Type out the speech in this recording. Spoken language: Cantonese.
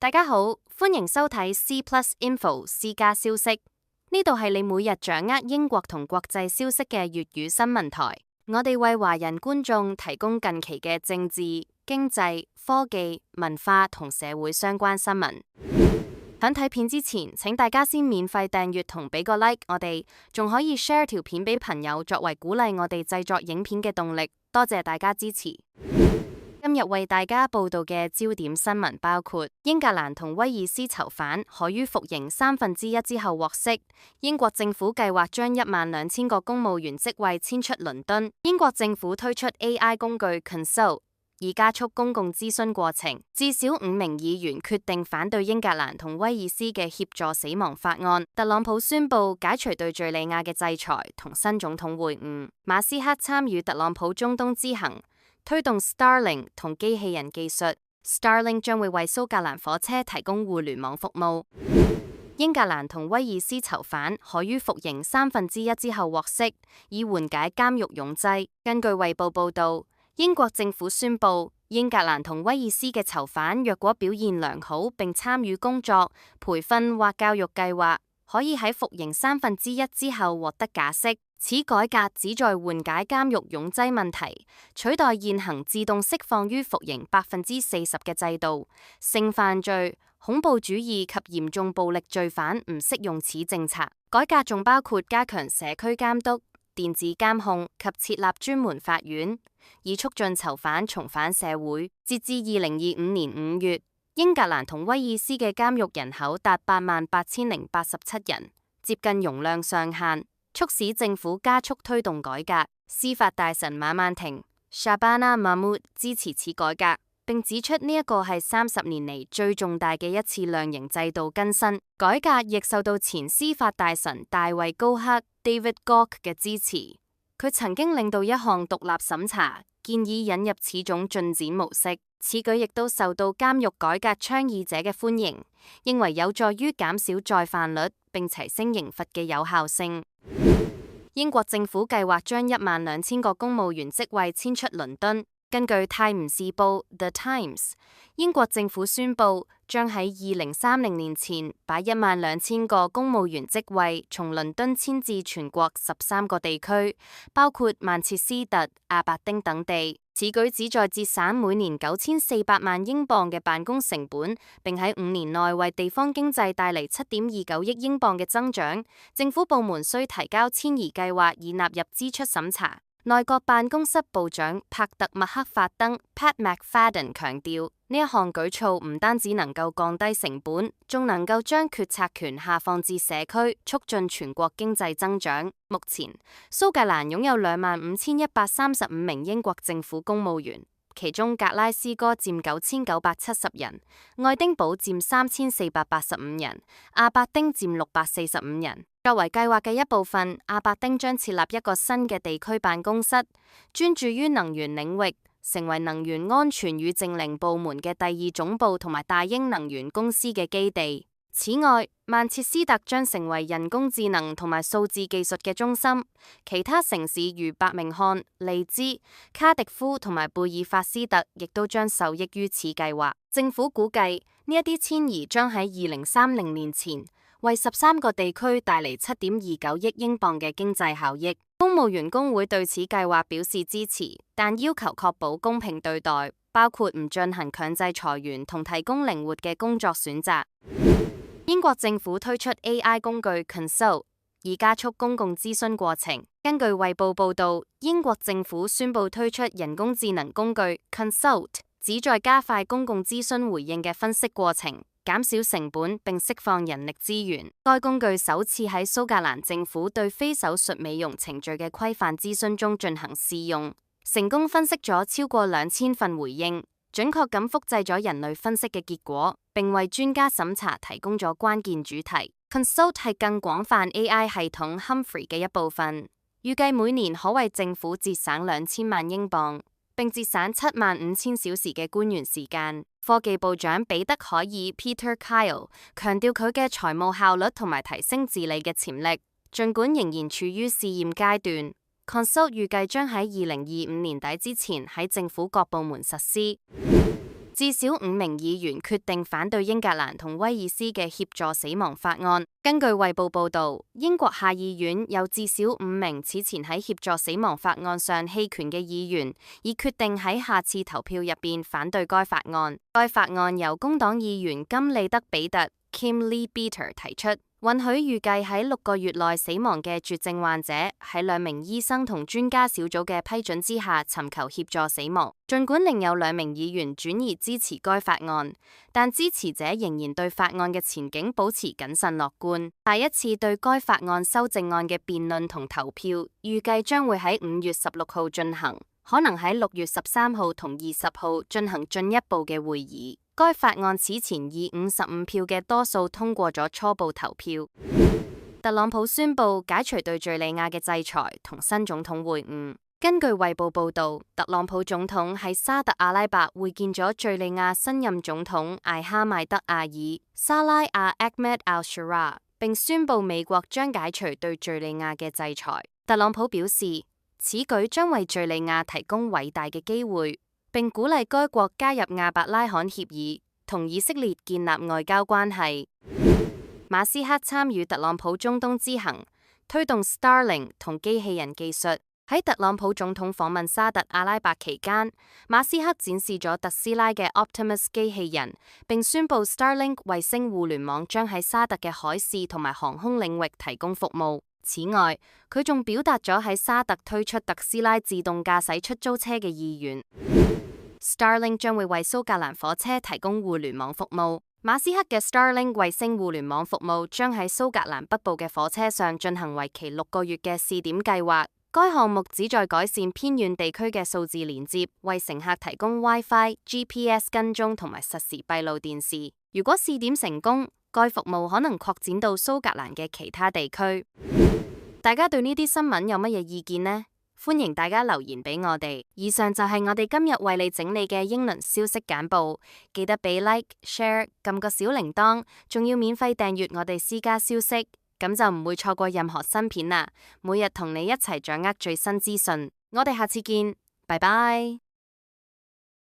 大家好，歡迎收睇 C Plus Info C 加消息。呢度係你每日掌握英國同國際消息嘅粵語新聞台。我哋為華人觀眾提供近期嘅政治、經濟、科技、文化同社會相關新聞。響睇片之前，請大家先免費訂閱同俾個 like， 我哋仲可以 share 條片俾朋友，作為鼓勵我哋製作影片嘅動力。多謝大家支持。今日為大家報道嘅焦點新聞包括：英格蘭同威爾斯囚犯可於服刑1/3之後獲釋；英國政府計劃將12000個公務員職位遷出倫敦；英國政府推出 AI 工具 Consult， 以加速公共諮詢過程；至少5名議員決定反對英格蘭同威爾斯嘅協助死亡法案；特朗普宣布解除對敘利亞嘅制裁，同新總統會晤；馬斯克參與特朗普中東之行，推動 Starlink 同機器人技術。Starlink 將會為蘇格蘭火車提供互聯網服務。英格蘭同威爾斯囚犯可於服刑1/3之後獲釋，以緩解監獄擁擠。根據衛報報道，英國政府宣布，英格蘭同威爾斯嘅囚犯若果表現良好並參與工作、培訓或教育計劃，可以喺服刑1/3之後獲得假釋。此改革旨在緩解監獄擁擠問題，取代現行自動釋放於服刑40%嘅制度。性犯罪、恐怖主義及嚴重暴力罪犯唔適用此政策。改革仲包括加強社區監督、電子監控及設立專門法院，以促進囚犯重返社會。截至2025年5月，英格蘭同威爾斯嘅監獄人口達88087人，接近容量上限，促使政府加速推動改革。司法大臣馬曼婷 Shabana Mahmood 支持此改革，並指出呢一個係30年嚟最重大嘅一次量刑制度更新。改革亦受到前司法大臣大衛高克 David Gauke 嘅支持，佢曾經領導一項獨立審查，建議引入此種進展模式。此舉亦都受到監獄改革倡議者嘅歡迎，認為有助於減少再犯率並提升刑罰嘅有效性。英國政府計劃將12000個公務員職位遷出倫敦。根據《泰晤士報》The Times， 英國政府宣布將喺2030年前把12000個公務員職位從倫敦遷至全國13個地區，包括曼徹斯特、阿伯丁等地。此舉旨在節省每年9400萬英鎊嘅辦公成本，並喺5年內為地方經濟帶嚟7.29億英鎊嘅增長。政府部門需提交遷移計劃以納入支出審查。內閣辦公室部長帕特麥克法登 Pat McFadden 強調，呢一項舉措唔單止能夠降低成本，仲能夠將決策權下放至社區，促進全國經濟增長。目前，蘇格蘭擁有25135名英國政府公務員，其中格拉斯哥佔9970人，愛丁堡佔3485人，阿伯丁佔645人。作為計劃嘅一部分，阿伯丁將設立一個新嘅地區辦公室，專注於能源領域，成為能源安全與淨零部門嘅第2總部同埋大英能源公司嘅基地。此外，曼徹斯特將成為人工智能同埋數字技術嘅中心。其他城市如伯明翰、利茲、卡迪夫同埋貝爾法斯特亦都將受益於此計劃。政府估計呢一啲遷移將喺2030年前為13個地區帶嚟7.29億英鎊嘅經濟效益。公務員工會對此計劃表示支持，但要求確保公平對待，包括唔進行強制裁員同提供靈活嘅工作選擇。英國政府推出 AI 工具 Consult， 以加速公共諮詢過程。根據衛報報道，英國政府宣布推出人工智能工具 Consult， 旨在加快公共諮詢回應嘅分析過程，減少成本並釋放人力資源。該工具首次喺蘇格蘭政府對非手術美容程序嘅規範諮詢中進行試用，成功分析咗超過2000份回應，準確咁複製咗人類分析嘅結果，並為專家審查提供咗關鍵主題。Consult 係更廣泛 AI 系統 Humphrey 嘅一部分，預計每年可為政府節省2000萬英鎊，並節省75000小時嘅官員時間。科技部長彼得凱爾 Peter Kyle 強調佢嘅財務效率同埋提升治理嘅潛力，儘管仍然處於試驗階段。Consult 預計將喺2025年底之前喺政府各部門實施。至少5名議員決定反對英格蘭同威爾斯嘅協助死亡法案。根據衛報報導，英國下議院有至少5名此前喺協助死亡法案上棄權嘅議員，已決定喺下次投票入邊反對該法案。該法案由工黨議員金利德比特 （Kim Leadbeater） 提出，允許預計喺6個月內死亡嘅絕症患者喺2名醫生同專家小組嘅批准之下尋求協助死亡。儘管另有2名議員轉而支持該法案，但支持者仍然對法案嘅前景保持謹慎樂觀。下一次對該法案修正案嘅辯論同投票預計將會喺5月16號進行，可能喺6月13號同20號進行進一步嘅會議。該法案此前以55票嘅多數通過咗初步投票。特朗普宣布解除對敘利亞嘅制裁，同新總統會晤。根據衛報報導，特朗普總統喺沙特阿拉伯會見咗敘利亞新任總統艾哈邁德阿爾沙拉阿 Ahmed al-Sharaa， 並宣布美國將解除對敘利亞嘅制裁。特朗普表示，此舉將為敘利亞提供偉大嘅機會，並鼓勵該國加入亞伯拉罕協議，同以色列建立外交關係。馬斯克參與特朗普中東之行，推動 Starlink 同機器人技術。喺特朗普總統訪問沙特阿拉伯期間，馬斯克展示咗特斯拉嘅 Optimus 機器人，並宣布 Starlink 衛星互聯網將喺沙特嘅海事同埋航空領域提供服務。此外，佢仲表達咗喺沙特推出特斯拉自動駕駛出租車嘅意願。Starlink 將會為蘇格蘭火車提供互聯網服務。馬斯克嘅 Starlink 衛星互聯網服務將喺蘇格蘭北部嘅火車上進行為期6個月嘅試點計劃。該項目旨在改善偏遠地區嘅數字連接，為乘客提供 Wi-Fi、GPS 跟蹤同埋實時閉路電視。如果試點成功，該服務可能擴展到蘇格蘭嘅其他地區。大家對呢啲新聞有乜嘢意見呢？歡迎大家留言俾我哋。以上就係我哋今日為你整理嘅英倫消息簡報。記得俾 Like、Share、撳個小鈴鐺，仲要免費訂閱我哋私家消息。咁就唔會錯過任何新片啦，每日同你一齊掌握最新資訊。我哋下次見，拜拜。